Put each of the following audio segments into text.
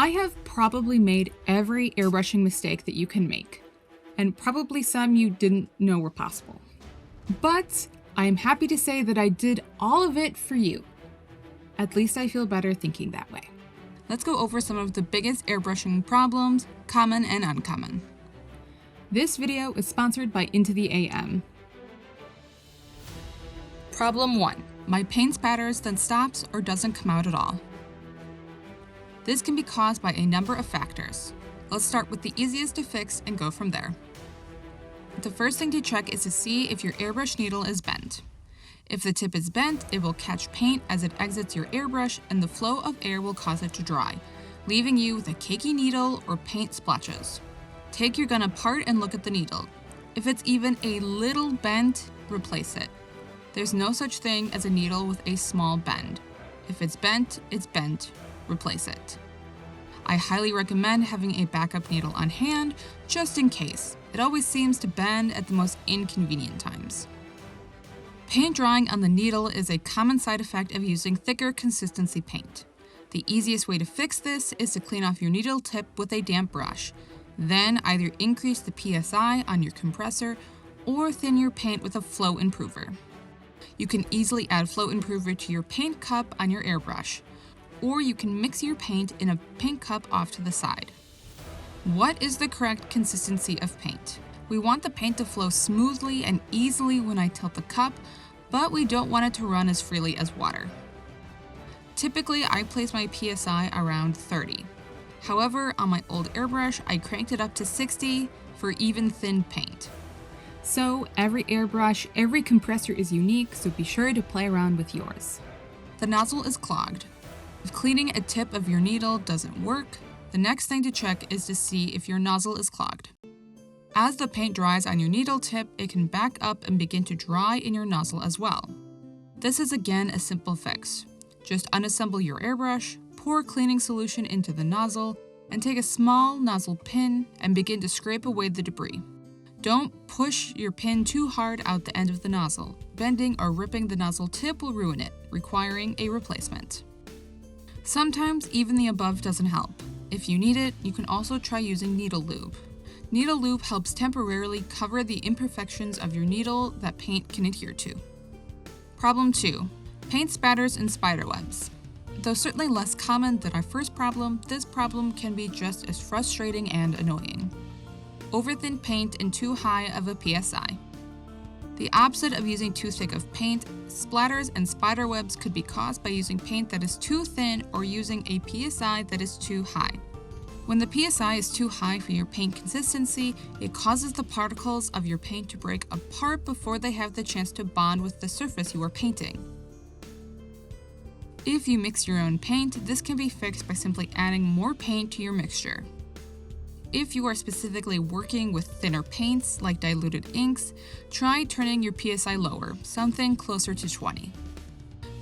I have probably made every airbrushing mistake that you can make, and probably some you didn't know were possible. But I am happy to say that I did all of it for you. At least I feel better thinking that way. Let's go over some of the biggest airbrushing problems, common and uncommon. This video is sponsored by Into the AM. Problem 1. My paint spatters, then stops or doesn't come out at all. This can be caused by a number of factors. Let's start with the easiest to fix and go from there. The first thing to check is to see if your airbrush needle is bent. If the tip is bent, it will catch paint as it exits your airbrush and the flow of air will cause it to dry, leaving you with a cakey needle or paint splotches. Take your gun apart and look at the needle. If it's even a little bent, replace it. There's no such thing as a needle with a small bend. If it's bent, replace it. I highly recommend having a backup needle on hand, just in case. It always seems to bend at the most inconvenient times. Paint drying on the needle is a common side effect of using thicker consistency paint. The easiest way to fix this is to clean off your needle tip with a damp brush. Then either increase the PSI on your compressor or thin your paint with a flow improver. You can easily add flow improver to your paint cup on your airbrush, or you can mix your paint in a paint cup off to the side. What is the correct consistency of paint? We want the paint to flow smoothly and easily when I tilt the cup, but we don't want it to run as freely as water. Typically, I place my PSI around 30. However, on my old airbrush, I cranked it up to 60 for even thin paint. So every airbrush, every compressor is unique, so be sure to play around with yours. The nozzle is clogged. If cleaning a tip of your needle doesn't work, the next thing to check is to see if your nozzle is clogged. As the paint dries on your needle tip, it can back up and begin to dry in your nozzle as well. This is again a simple fix. Just unassemble your airbrush, pour cleaning solution into the nozzle, and take a small nozzle pin and begin to scrape away the debris. Don't push your pin too hard out the end of the nozzle. Bending or ripping the nozzle tip will ruin it, requiring a replacement. Sometimes even the above doesn't help. If you need it, you can also try using needle lube. Needle lube helps temporarily cover the imperfections of your needle that paint can adhere to. Problem 2. Paint spatters and spider webs. Though certainly less common than our first problem, this problem can be just as frustrating and annoying. Over-thin paint and too high of a PSI. The opposite of using too thick of paint, splatters and spider webs could be caused by using paint that is too thin or using a PSI that is too high. When the PSI is too high for your paint consistency, it causes the particles of your paint to break apart before they have the chance to bond with the surface you are painting. If you mix your own paint, this can be fixed by simply adding more paint to your mixture. If you are specifically working with thinner paints, like diluted inks, try turning your PSI lower, something closer to 20.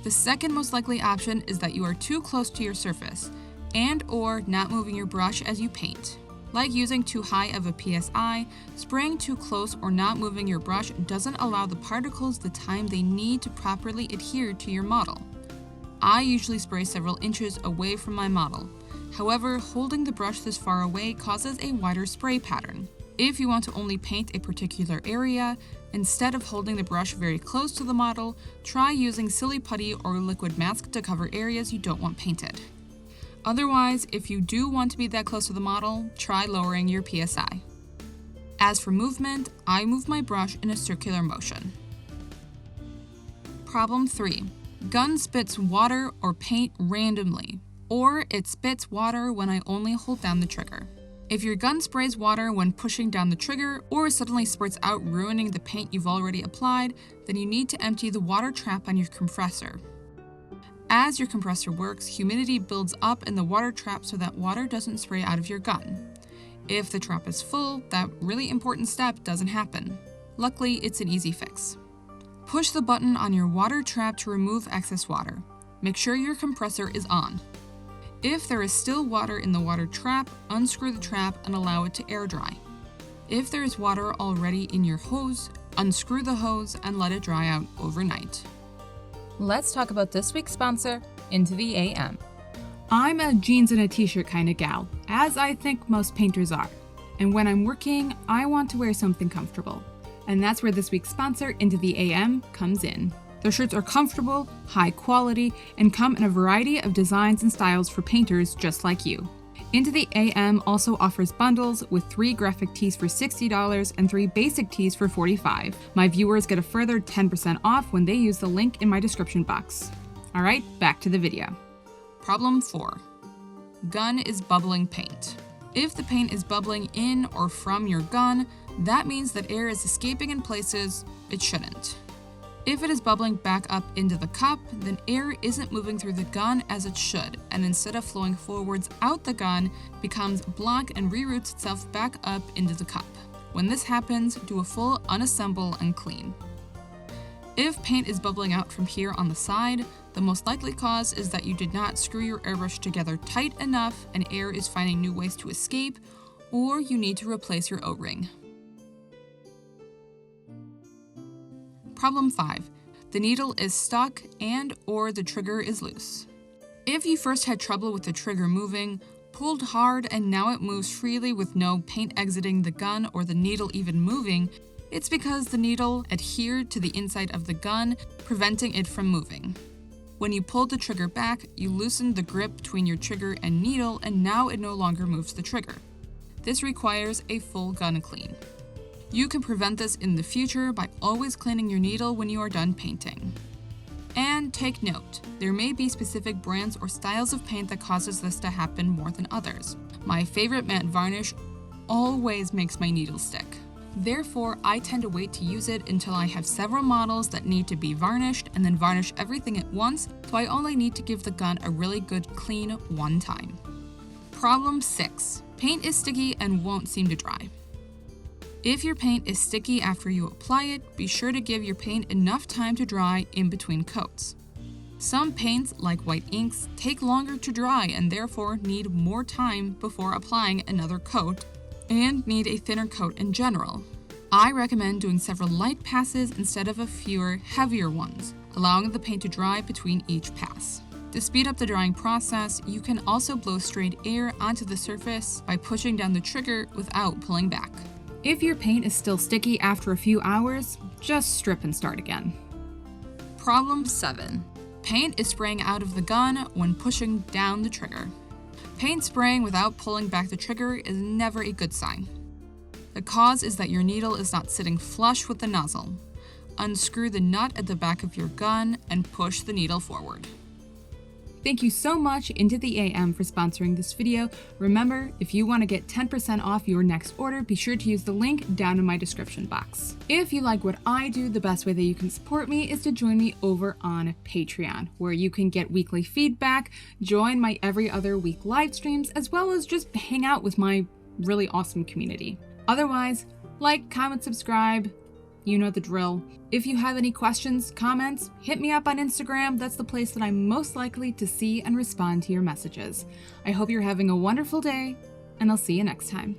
The second most likely option is that you are too close to your surface, and/or not moving your brush as you paint. Like using too high of a PSI, spraying too close or not moving your brush doesn't allow the particles the time they need to properly adhere to your model. I usually spray several inches away from my model. However, holding the brush this far away causes a wider spray pattern. If you want to only paint a particular area, instead of holding the brush very close to the model, try using silly putty or liquid mask to cover areas you don't want painted. Otherwise, if you do want to be that close to the model, try lowering your PSI. As for movement, I move my brush in a circular motion. Problem 3. Gun spits water or paint randomly, or it spits water when I only hold down the trigger. If your gun sprays water when pushing down the trigger or suddenly spurts out ruining the paint you've already applied, then you need to empty the water trap on your compressor. As your compressor works, humidity builds up in the water trap so that water doesn't spray out of your gun. If the trap is full, that really important step doesn't happen. Luckily, it's an easy fix. Push the button on your water trap to remove excess water. Make sure your compressor is on. If there is still water in the water trap, unscrew the trap and allow it to air dry. If there is water already in your hose, unscrew the hose and let it dry out overnight. Let's talk about this week's sponsor, Into the AM. I'm a jeans and a t-shirt kind of gal, as I think most painters are. And when I'm working, I want to wear something comfortable. And that's where this week's sponsor, Into the AM, comes in. Their shirts are comfortable, high quality, and come in a variety of designs and styles for painters just like you. Into the AM also offers bundles with 3 graphic tees for $60 and 3 basic tees for $45. My viewers get a further 10% off when they use the link in my description box. Alright, back to the video. Problem 4. Gun is bubbling paint. If the paint is bubbling in or from your gun, that means that air is escaping in places it shouldn't. If it is bubbling back up into the cup, then air isn't moving through the gun as it should, and instead of flowing forwards out the gun, becomes blocked and reroutes itself back up into the cup. When this happens, do a full unassemble and clean. If paint is bubbling out from here on the side, the most likely cause is that you did not screw your airbrush together tight enough and air is finding new ways to escape, or you need to replace your O-ring. Problem 5. The needle is stuck and/or the trigger is loose. If you first had trouble with the trigger moving, pulled hard and now it moves freely with no paint exiting the gun or the needle even moving, it's because the needle adhered to the inside of the gun, preventing it from moving. When you pulled the trigger back, you loosened the grip between your trigger and needle and now it no longer moves the trigger. This requires a full gun clean. You can prevent this in the future by always cleaning your needle when you are done painting. And take note, there may be specific brands or styles of paint that causes this to happen more than others. My favorite matte varnish always makes my needle stick. Therefore, I tend to wait to use it until I have several models that need to be varnished and then varnish everything at once, so I only need to give the gun a really good clean one time. Problem 6. Paint is sticky and won't seem to dry. If your paint is sticky after you apply it, be sure to give your paint enough time to dry in between coats. Some paints, like white inks, take longer to dry and therefore need more time before applying another coat, and need a thinner coat in general. I recommend doing several light passes instead of a fewer, heavier ones, allowing the paint to dry between each pass. To speed up the drying process, you can also blow straight air onto the surface by pushing down the trigger without pulling back. If your paint is still sticky after a few hours, just strip and start again. Problem 7. Paint is spraying out of the gun when pushing down the trigger. Paint spraying without pulling back the trigger is never a good sign. The cause is that your needle is not sitting flush with the nozzle. Unscrew the nut at the back of your gun and push the needle forward. Thank you so much Into the AM for sponsoring this video. Remember, if you want to get 10% off your next order, be sure to use the link down in my description box. If you like what I do, the best way that you can support me is to join me over on Patreon, where you can get weekly feedback, join my every other week live streams, as well as just hang out with my really awesome community. Otherwise, like, comment, subscribe. You know the drill. If you have any questions, comments, hit me up on Instagram. That's the place that I'm most likely to see and respond to your messages. I hope you're having a wonderful day, and I'll see you next time.